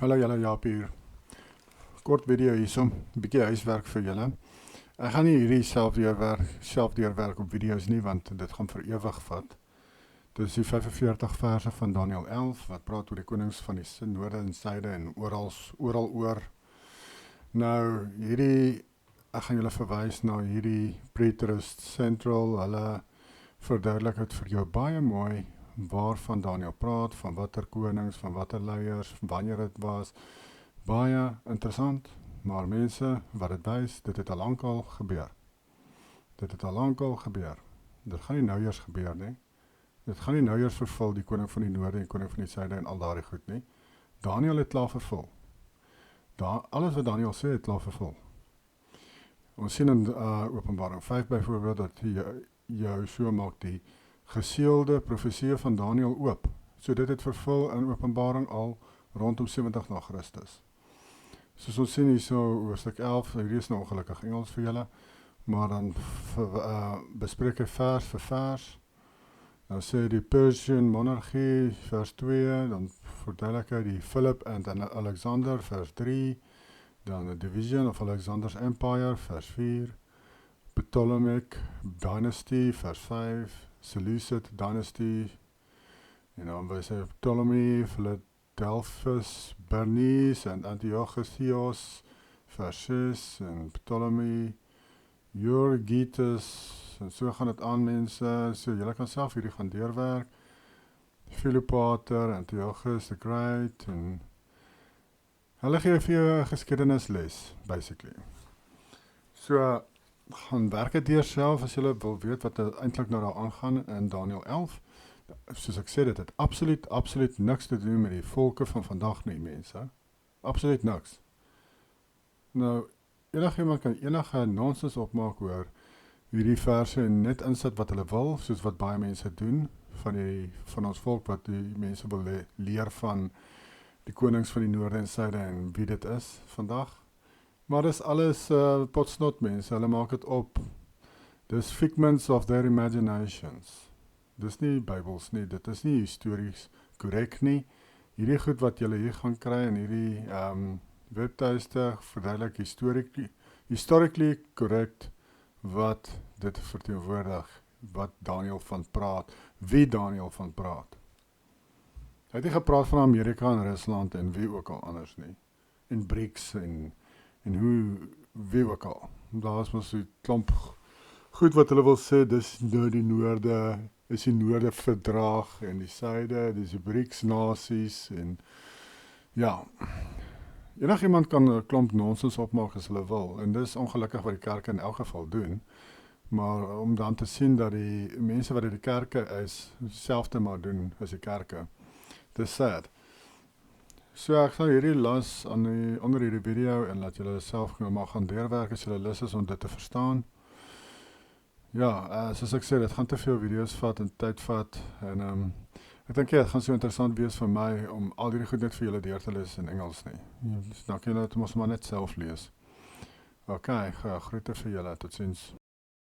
Hallo julle, Jaap hier. Kort video hierso, 'n bietjie huiswerk vir julle. Ek gaan nie hierdie selfdeurwerk op video's nie, want dit gaan vir ewig vat. Dit is die 45 verse van Daniël 11, wat praat oor die konings van die noorde en suide en oral oor. Nou, ek gaan julle verwys na hierdie Preterist Central, hulle verduidelik het vir jou baie mooi waarvan Daniël praat, van watter konings, van watter leiers, wanneer dit was. Baie interessant, maar mense wat dit wys, dit het al lankal gebeur. Dit gaan nie nou eers gebeur nie. Dit gaan nie nou eers vervul, die koning van die noorde en koning van die suide en al daardie goed nie. Daniël het klaar vervul. Alles wat Daniël sê het klaar vervul. Ons sien in Openbaring 5 byvoorbeeld dat Joshua maak die geseelde profeseë van Daniël oop. So dit het vervul in Openbaring al rondom 70 na Christus. Soos ons sien hier so hoofstuk 11, hierdie is nou ongelukkig Engels vir julle, maar dan bespreek hy vers vir vers. Dan sê die Persian monarchie, vers 2, dan verduidelik hy die Philip and Alexander, vers 3, dan the division of Alexander's empire, vers 4, Ptolemaic dynasty, vers 5, Seleucid dynasty, en dan wij sê Ptolemy, Philadelphus, Bernice en Antiochus, vers 6, en Ptolemy, Euergetes, en so gaan het aan mense, so julle kan self hierdie gaan deurwerk, Philopater, Antiochus the Great, en hulle gee vir jou 'n geskiedenisles, basically. So, gaan werk het deur self, as julle wil weet wat eintlik nou daar aangaan in Daniël 11, soos ek sê, dit het absoluut niks te doen met die volke van vandag nie, mense. Absoluut niks. Nou, enigiemand kan enige nonsens opmaak oor hierdie verse en net insit wat hulle wil, soos wat baie mense doen, van ons volk, wat die mense wil leer van die konings van die noorde en suide en wie dit is vandag. Maar dis alles potsnot mense, hulle maak het op. Dis figments of their imaginations. Dis nie Bybels nie, dit is nie histories korrek nie. Hierdie goed wat julle hier gaan kry in hierdie webtuiste verduidelik historically correct wat dit verteenwoordig, wat Daniël van praat, wie Daniël van praat. Hy het nie gepraat van Amerika en Rusland en wie ook al anders nie. En BRICS en wie ook al. Daar is mos die klomp goed wat hulle wil sê, dis nou die noorde verdrag en die suide, dis die BRICS nasies en ja, enigiemand kan 'n klomp nonsens opmaak as hulle wil en dis ongelukkig wat die kerke in elk geval doen, maar om dan te sien dat die mense wat in die kerke is, selfde maar doen as die kerke, dis sad. So ek sal hierdie las onder hierdie video en laat julle self maar gaan deurwerk as julle lus is om dit te verstaan. Ja, soos ek sê, dit gaan te veel video's vat en tyd vat en ek dink dit gaan so interessant wees vir my om al hierdie goed net vir julle deur te lees in Engels nie. Dan kan julle dit mos maar net self lees. OK, groete vir julle, totsiens.